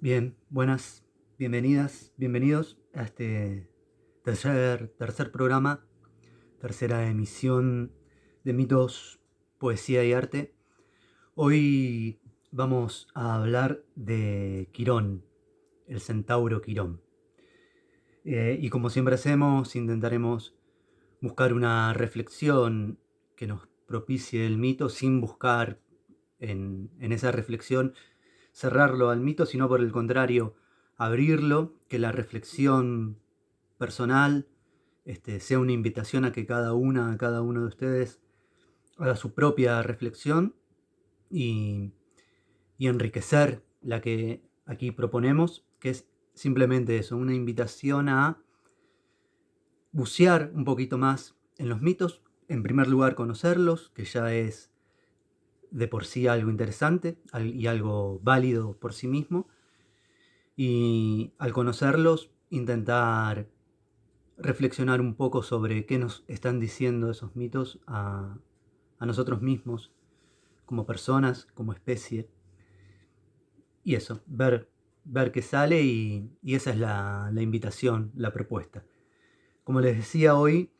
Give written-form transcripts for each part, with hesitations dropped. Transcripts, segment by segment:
Bien, buenas, bienvenidas, bienvenidos a este tercer programa, tercera emisión de Mitos, Poesía y Arte. Hoy vamos a hablar de Quirón, el centauro Quirón. Y como siempre hacemos, intentaremos buscar una reflexión que nos propicie el mito sin buscar en esa reflexión cerrarlo al mito, sino por el contrario, abrirlo, que la reflexión personal sea una invitación a que cada uno de ustedes haga su propia reflexión y, y enriquecer la que aquí proponemos, que es simplemente eso, una invitación a bucear un poquito más en los mitos, en primer lugar conocerlos, que ya es de por sí algo interesante y algo válido por sí mismo, y al conocerlos intentar reflexionar un poco sobre qué nos están diciendo esos mitos a nosotros mismos, como personas, como especie, y eso, ver qué sale y esa es la invitación, la propuesta. Como les decía, hoy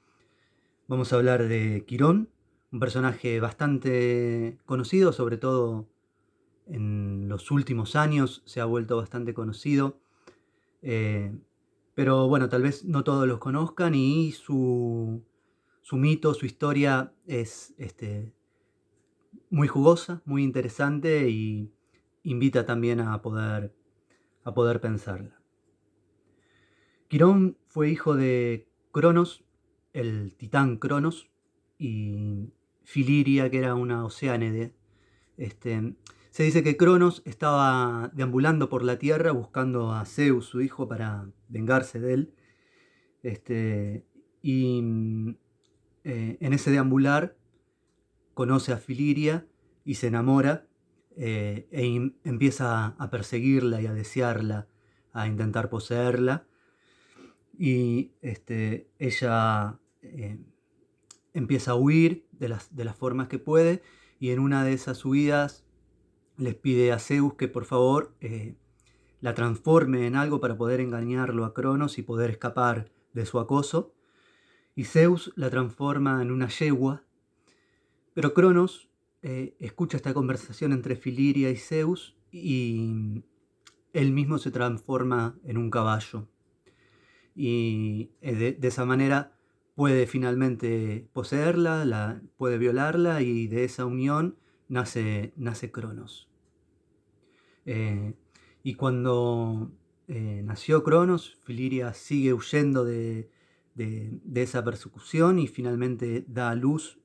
vamos a hablar de Quirón, un personaje bastante conocido, sobre todo en los últimos años se ha vuelto bastante conocido. Eh, pero bueno, tal vez no todos los conozcan y su mito, su historia es muy jugosa, muy interesante y invita también a poder pensarla. Quirón fue hijo de Cronos, el titán Cronos, y Filiria, que era una oceánide. Este, Se dice que Cronos estaba deambulando por la tierra buscando a Zeus, su hijo, para vengarse de él. Este, y en ese deambular conoce a Filiria y se enamora, empieza a perseguirla y a desearla, a intentar poseerla. Y ella empieza a huir de las formas que puede, y en una de esas huidas les pide a Zeus que por favor la transforme en algo para poder engañarlo a Cronos y poder escapar de su acoso. Y Zeus la transforma en una yegua, pero Cronos escucha esta conversación entre Filiria y Zeus y él mismo se transforma en un caballo. Y de esa manera puede finalmente poseerla, puede violarla, y de esa unión nace Cronos. Eh, y cuando nació Cronos, Filiria sigue huyendo de esa persecución y finalmente da a luz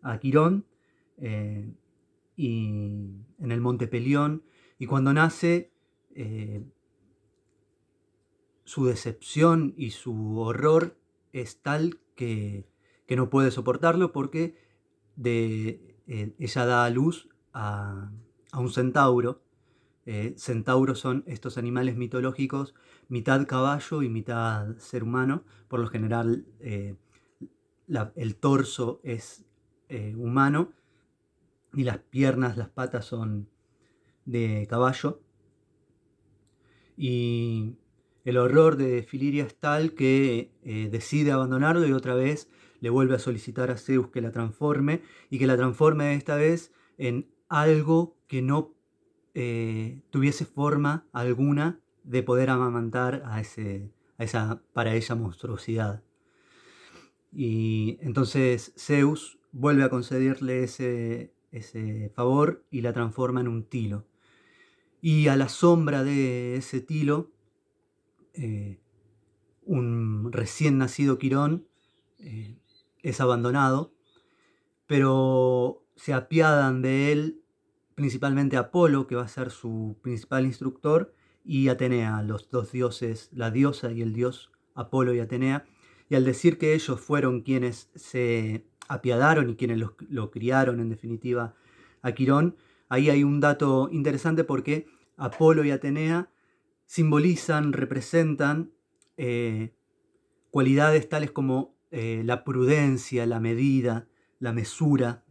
a Quirón, eh, y en el monte Pelión. Y cuando nace, eh, su decepción y su horror es tal que no puede soportarlo porque ella da a luz a un centauro. Centauros son estos animales mitológicos, mitad caballo y mitad ser humano. Por lo general, el torso es humano y las piernas, las patas son de caballo. Y el horror de Filiria es tal que decide abandonarlo y otra vez le vuelve a solicitar a Zeus que la transforme, y que la transforme esta vez en algo que no tuviese forma alguna de poder amamantar a esa para ella monstruosidad. Y entonces Zeus vuelve a concederle ese favor y la transforma en un tilo. Y a la sombra de ese tilo, eh, un recién nacido Quirón eh, es abandonado, pero se apiadan de él principalmente Apolo, que va a ser su principal instructor, y Atenea, los dos dioses, la diosa y el dios Apolo y Atenea. Y al decir que ellos fueron quienes se apiadaron y quienes lo criaron en definitiva a Quirón, ahí hay un dato interesante porque Apolo y Atenea simbolizan, representan eh, cualidades tales como la prudencia, la medida, la mesura,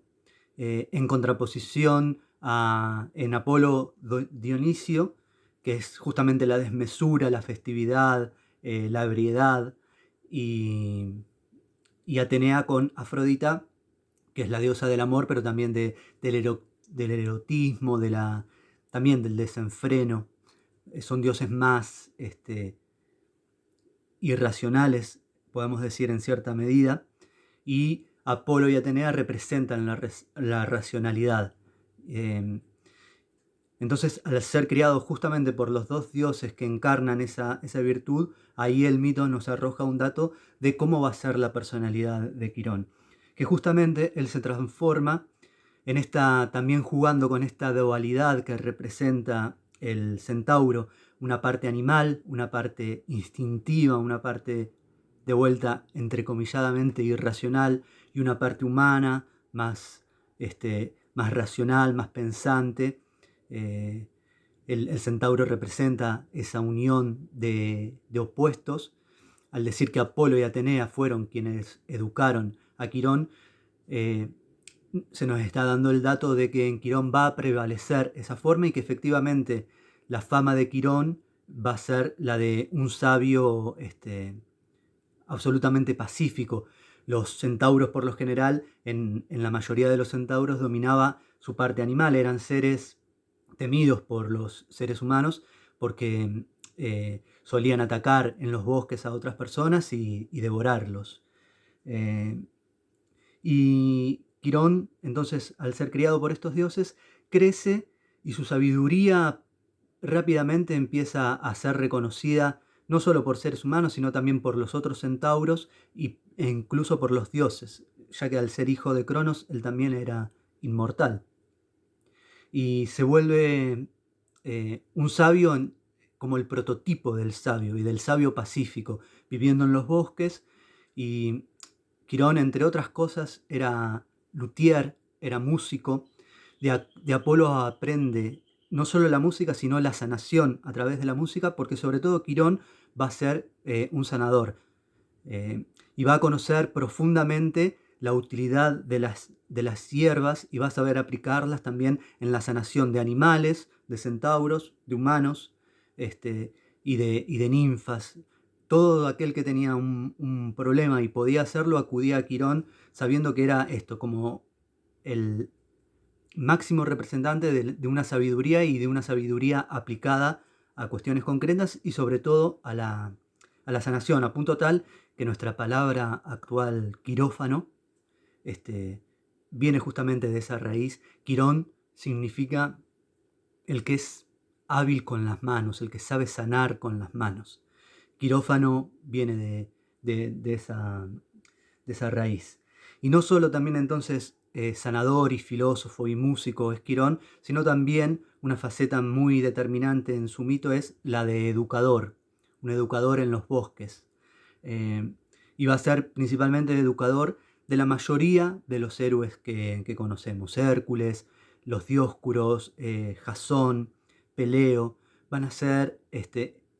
en contraposición en Apolo Dionisio, que es justamente la desmesura, la festividad, la ebriedad, y Atenea con Afrodita, que es la diosa del amor, pero también del erotismo, también del desenfreno. Son dioses más irracionales, podemos decir en cierta medida, y Apolo y Atenea representan la racionalidad. Entonces, al ser criados justamente por los dos dioses que encarnan esa virtud, ahí el mito nos arroja un dato de cómo va a ser la personalidad de Quirón. Que justamente él se transforma en también jugando con esta dualidad que representa el centauro, una parte animal, una parte instintiva, una parte de vuelta entrecomilladamente irracional, y una parte humana, más racional, más pensante. El centauro representa esa unión de opuestos. Al decir que Apolo y Atenea fueron quienes educaron a Quirón, se nos está dando el dato de que en Quirón va a prevalecer esa forma, y que efectivamente la fama de Quirón va a ser la de un sabio absolutamente pacífico. Los centauros, por lo general, en la mayoría de los centauros dominaba su parte animal, eran seres temidos por los seres humanos porque solían atacar en los bosques a otras personas y devorarlos. Y Quirón, entonces, al ser criado por estos dioses, crece, y su sabiduría rápidamente empieza a ser reconocida no solo por seres humanos, sino también por los otros centauros e incluso por los dioses, ya que al ser hijo de Cronos, él también era inmortal. Y se vuelve un sabio como el prototipo del sabio y del sabio pacífico, viviendo en los bosques. Y Quirón, entre otras cosas, era luthier, era músico. De Apolo aprende no solo la música, sino la sanación a través de la música, porque sobre todo Quirón va a ser un sanador, y va a conocer profundamente la utilidad de las hierbas, y va a saber aplicarlas también en la sanación de animales, de centauros, de humanos, y de ninfas. Todo aquel que tenía un problema y podía hacerlo acudía a Quirón, sabiendo que era esto, como el máximo representante de una sabiduría, y de una sabiduría aplicada a cuestiones concretas, y sobre todo a la sanación, a punto tal que nuestra palabra actual quirófano viene justamente de esa raíz. Quirón significa el que es hábil con las manos, el que sabe sanar con las manos. Quirófano viene de esa raíz. Y no solo también entonces sanador y filósofo y músico es Quirón, sino también una faceta muy determinante en su mito es la de educador, un educador en los bosques. Y va a ser principalmente educador de la mayoría de los héroes que conocemos. Hércules, los Dioscuros, Jasón, Peleo, van a ser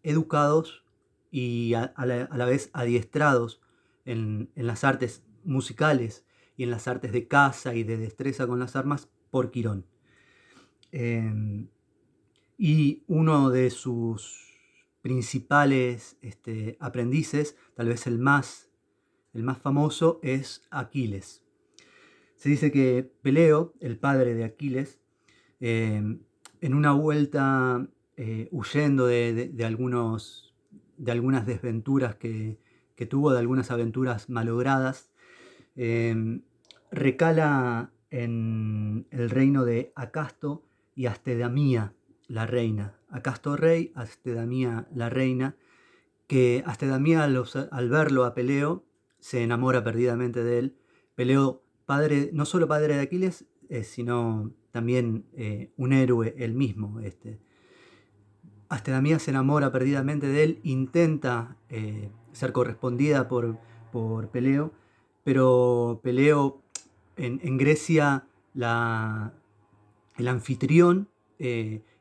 educados y a la vez adiestrados en las artes musicales y en las artes de caza y de destreza con las armas por Quirón. Y uno de sus principales aprendices, tal vez el más famoso, es Aquiles. Se dice que Peleo, el padre de Aquiles, en una vuelta huyendo de algunas desventuras que tuvo, de algunas aventuras malogradas, recala en el reino de Acasto y Astedamía, la reina. Acasto rey, Astedamía la reina, que Astedamía al verlo a Peleo se enamora perdidamente de él. Peleo, no solo padre de Aquiles, sino también un héroe él mismo. Astedamía se enamora perdidamente de él, intenta ser correspondida por Peleo, pero Peleo en Grecia, el anfitrión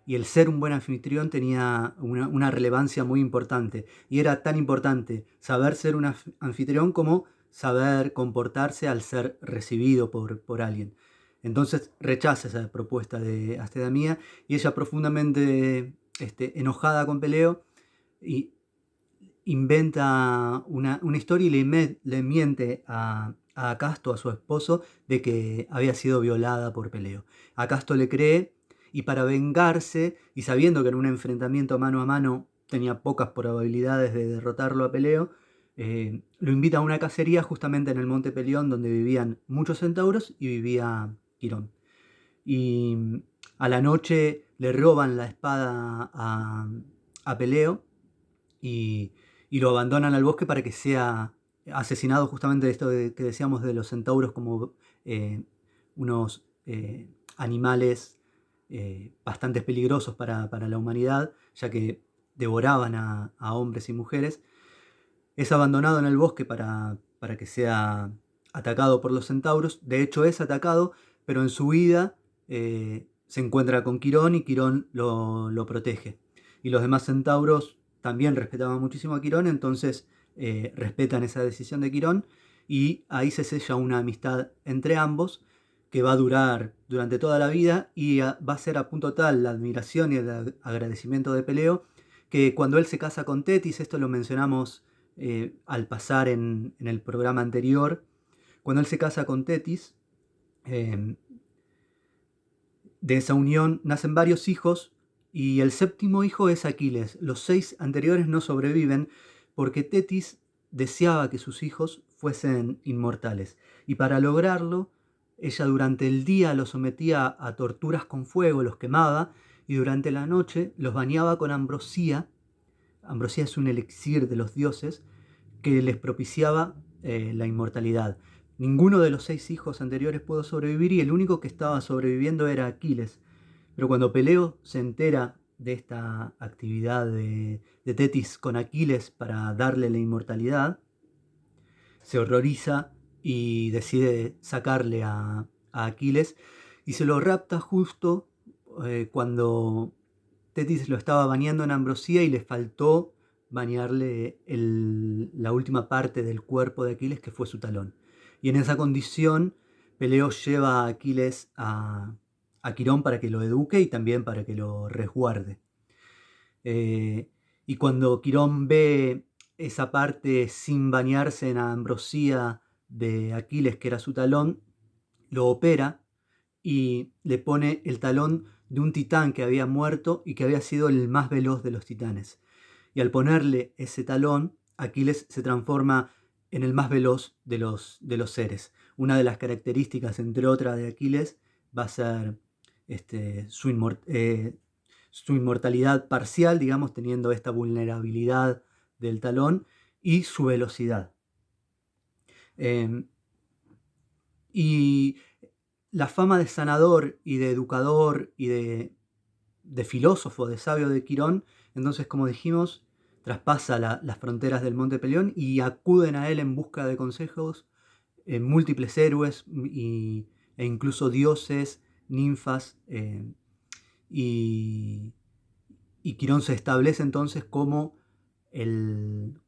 y el ser un buen anfitrión tenía una relevancia muy importante, y era tan importante saber ser un anfitrión como saber comportarse al ser recibido por alguien. Entonces rechaza esa propuesta de Astedamía, y ella, profundamente enojada con Peleo, y inventa una historia y le miente a Acasto, a su esposo, de que había sido violada por Peleo. Acasto le cree, y para vengarse, y sabiendo que en un enfrentamiento mano a mano tenía pocas probabilidades de derrotarlo a Peleo, lo invita a una cacería justamente en el Monte Pelión, donde vivían muchos centauros y vivía Quirón. Y a la noche le roban la espada a Peleo, y, y lo abandonan al bosque para que sea asesinado, justamente de esto que decíamos de los centauros como unos animales bastante peligrosos para la humanidad, ya que devoraban a hombres y mujeres. Es abandonado en el bosque para que sea atacado por los centauros. De hecho es atacado, pero en su huida se encuentra con Quirón, y Quirón lo protege. Y los demás centauros también respetaban muchísimo a Quirón, entonces respetan esa decisión de Quirón, y ahí se sella una amistad entre ambos que va a durar durante toda la vida, y va a ser a punto tal la admiración y el agradecimiento de Peleo, que cuando él se casa con Tetis, esto lo mencionamos al pasar en el programa anterior, cuando él se casa con Tetis, eh, de esa unión nacen varios hijos, y el séptimo hijo es Aquiles. Los 6 anteriores no sobreviven porque Tetis deseaba que sus hijos fuesen inmortales, y para lograrlo ella durante el día los sometía a torturas con fuego, los quemaba, y durante la noche los bañaba con ambrosía. Ambrosía es un elixir de los dioses que les propiciaba la inmortalidad. Ninguno de los 6 hijos anteriores pudo sobrevivir, y el único que estaba sobreviviendo era Aquiles. Pero cuando Peleo se entera de esta actividad de Tetis con Aquiles para darle la inmortalidad, se horroriza y decide sacarle a Aquiles, y se lo rapta justo cuando Tetis lo estaba bañando en ambrosía y le faltó bañarle la última parte del cuerpo de Aquiles, que fue su talón. Y en esa condición, Peleo lleva a Aquiles a Quirón para que lo eduque y también para que lo resguarde. Y cuando Quirón ve esa parte sin bañarse en ambrosía de Aquiles, que era su talón, lo opera y le pone el talón de un titán que había muerto y que había sido el más veloz de los titanes. Y al ponerle ese talón, Aquiles se transforma en el más veloz de los seres. Una de las características, entre otras, de Aquiles va a ser su inmortalidad parcial, digamos, teniendo esta vulnerabilidad del talón, y su velocidad. Eh, y la fama de sanador y de educador y de filósofo, de sabio de Quirón, entonces, como dijimos, traspasa las fronteras del Monte Pelión, y acuden a él en busca de consejos múltiples héroes e incluso dioses, ninfas, y, y Quirón se establece entonces como el,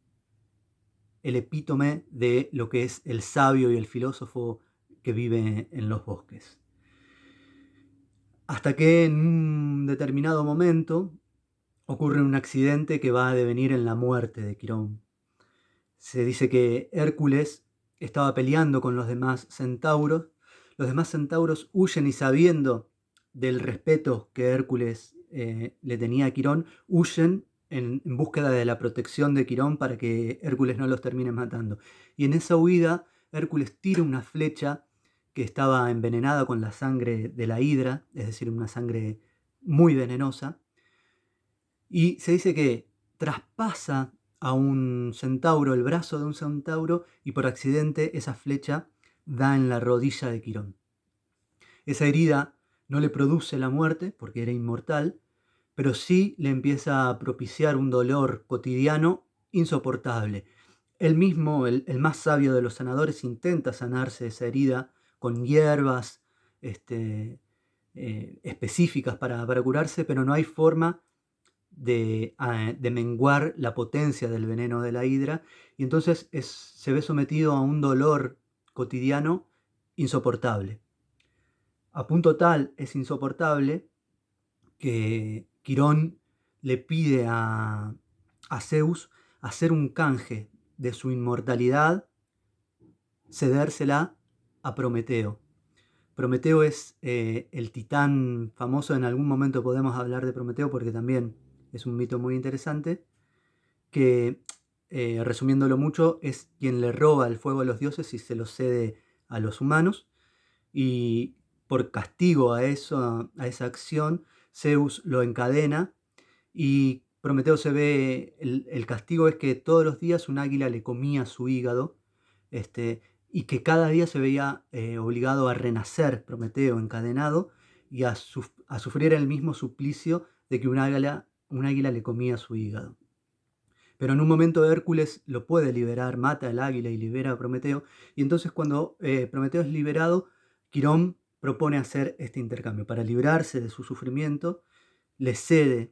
el epítome de lo que es el sabio y el filósofo que vive en los bosques. Hasta que en un determinado momento ocurre un accidente que va a devenir en la muerte de Quirón. Se dice que Hércules estaba peleando con los demás centauros. Los demás centauros huyen, y sabiendo del respeto que Hércules le tenía a Quirón, huyen en búsqueda de la protección de Quirón para que Hércules no los termine matando. Y en esa huida, Hércules tira una flecha que estaba envenenada con la sangre de la hidra, es decir, una sangre muy venenosa, y se dice que traspasa a un centauro, el brazo de un centauro, y por accidente esa flecha da en la rodilla de Quirón. Esa herida no le produce la muerte, porque era inmortal, pero sí le empieza a propiciar un dolor cotidiano insoportable. Él mismo, el más sabio de los sanadores, intenta sanarse esa herida con hierbas específicas para curarse, pero no hay forma de menguar la potencia del veneno de la hidra, y entonces se ve sometido a un dolor cotidiano insoportable. A punto tal es insoportable que Quirón le pide a Zeus hacer un canje de su inmortalidad, cedérsela a Prometeo. Prometeo es el titán famoso. En algún momento podemos hablar de Prometeo porque también es un mito muy interesante, que resumiéndolo mucho, es quien le roba el fuego a los dioses y se lo cede a los humanos. Y por castigo a esa acción, Zeus lo encadena y Prometeo se ve, el castigo es que todos los días un águila le comía su hígado, y que cada día se veía obligado a renacer Prometeo encadenado y a sufrir el mismo suplicio de que un águila le comía su hígado. Pero en un momento Hércules lo puede liberar, mata al águila y libera a Prometeo. Y entonces cuando Prometeo es liberado, Quirón propone hacer este intercambio. Para librarse de su sufrimiento, le cede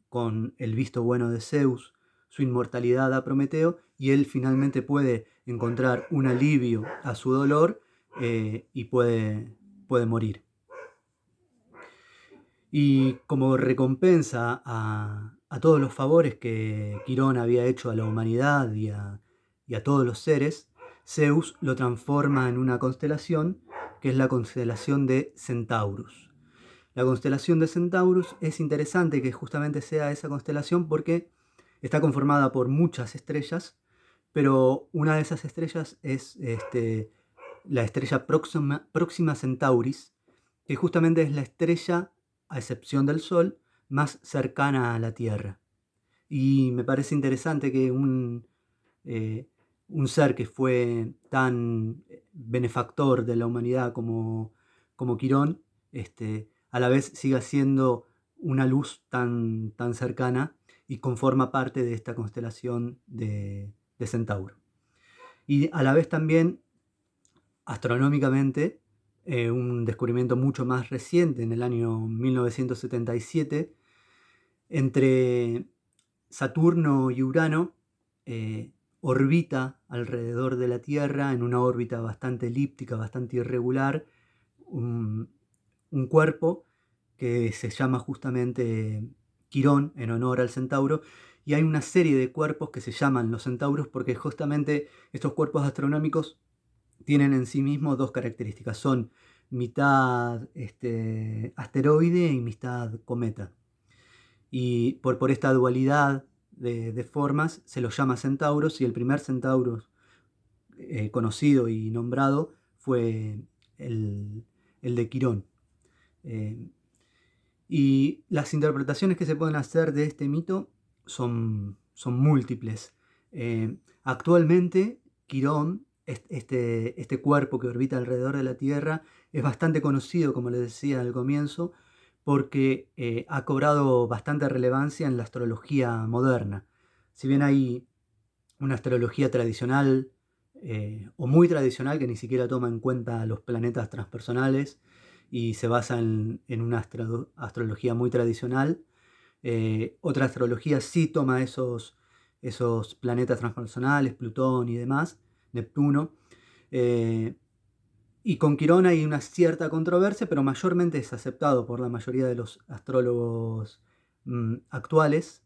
con el visto bueno de Zeus su inmortalidad a Prometeo y él finalmente puede encontrar un alivio a su dolor y puede morir. Y como recompensa a todos los favores que Quirón había hecho a la humanidad y a todos los seres, Zeus lo transforma en una constelación que es la constelación de Centaurus. La constelación de Centaurus es interesante que justamente sea esa constelación porque está conformada por muchas estrellas, pero una de esas estrellas es la estrella Próxima Centauris, que justamente es la estrella, a excepción del Sol, más cercana a la Tierra. Y me parece interesante que un ser que fue tan benefactor de la humanidad como Quirón, a la vez siga siendo una luz tan cercana y conforma parte de esta constelación de Centauro. Y a la vez también, astronómicamente, un descubrimiento mucho más reciente, en el año 1977, entre Saturno y Urano, orbita alrededor de la Tierra en una órbita bastante elíptica, bastante irregular, un cuerpo que se llama justamente Quirón en honor al centauro, y hay una serie de cuerpos que se llaman los centauros porque justamente estos cuerpos astronómicos tienen en sí mismos dos características, son mitad asteroide y mitad cometa. Y por esta dualidad de formas se los llama centauros, y el primer centauro conocido y nombrado fue el de Quirón. Y las interpretaciones que se pueden hacer de este mito son múltiples. Actualmente, Quirón, este cuerpo que orbita alrededor de la Tierra, es bastante conocido, como les decía al comienzo, porque ha cobrado bastante relevancia en la astrología moderna. Si bien hay una astrología tradicional o muy tradicional que ni siquiera toma en cuenta los planetas transpersonales y se basa en una astrología muy tradicional, otra astrología sí toma esos planetas transpersonales, Plutón y demás, Neptuno. Y con Quirón hay una cierta controversia, pero mayormente es aceptado por la mayoría de los astrólogos actuales,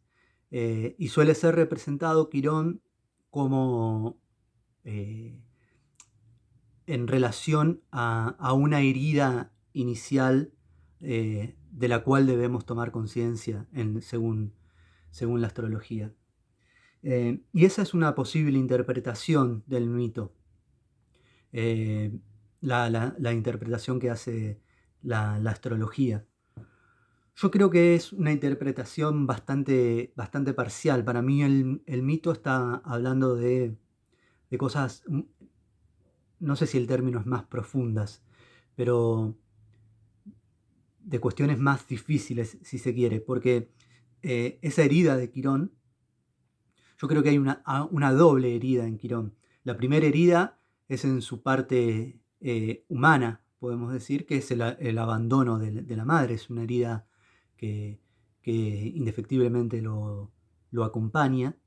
y suele ser representado Quirón como eh, en relación a una herida inicial de la cual debemos tomar conciencia según la astrología. Y esa es una posible interpretación del mito. La interpretación que hace la astrología. Yo creo que es una interpretación bastante parcial. Para mí el mito está hablando de cosas, no sé si el término es más profundas, pero de cuestiones más difíciles, si se quiere, porque esa herida de Quirón, yo creo que hay una doble herida en Quirón. La primera herida es en su parte humana, podemos decir, que es el abandono de la madre. Es una herida que, que indefectiblemente lo acompaña.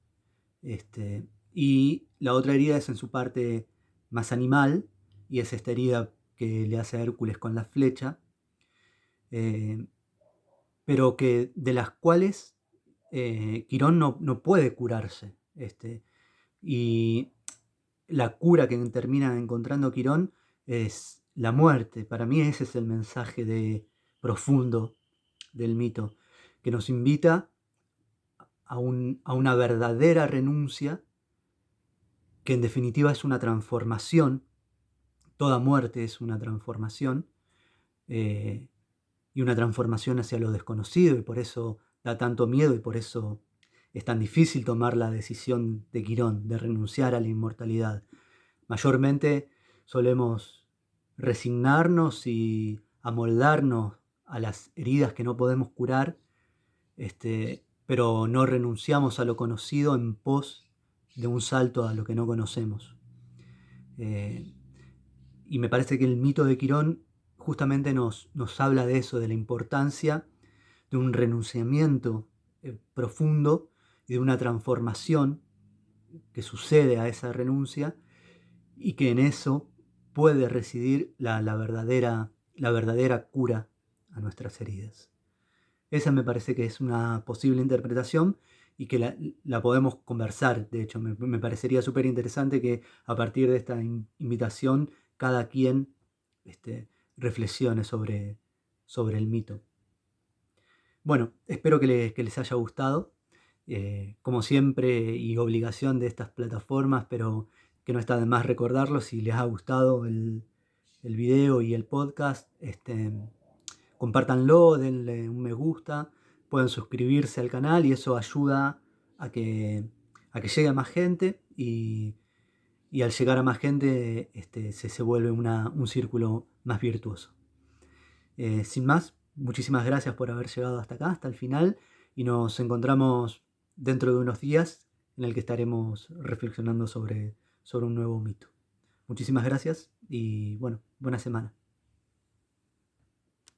Y la otra herida es en su parte más animal, y es esta herida que le hace a Hércules con la flecha, pero que de las cuales Quirón no puede curarse. Y la cura que termina encontrando Quirón es la muerte. Para mí ese es el mensaje profundo del mito, que nos invita a una verdadera renuncia, que en definitiva es una transformación. Toda muerte es una transformación, y una transformación hacia lo desconocido, y por eso da tanto miedo y por eso es tan difícil tomar la decisión de Quirón, de renunciar a la inmortalidad. Mayormente solemos resignarnos y amoldarnos a las heridas que no podemos curar, pero no renunciamos a lo conocido en pos de un salto a lo que no conocemos. Y me parece que el mito de Quirón justamente nos habla de eso, de la importancia de un renunciamiento profundo y de una transformación que sucede a esa renuncia, y que en eso puede residir la verdadera cura a nuestras heridas. Esa me parece que es una posible interpretación y que la podemos conversar. De hecho, me parecería súper interesante que a partir de esta invitación cada quien reflexione sobre el mito. Bueno, espero que les haya gustado. Como siempre, y obligación de estas plataformas, pero que no está de más recordarlo, si les ha gustado el video y el podcast, compártanlo, denle un me gusta, pueden suscribirse al canal y eso ayuda a que llegue a más gente, y al llegar a más gente se vuelve un círculo más virtuoso. Sin más, muchísimas gracias por haber llegado hasta acá, hasta el final, y nos encontramos dentro de unos días en el que estaremos reflexionando sobre un nuevo mito. Muchísimas gracias y bueno, buena semana.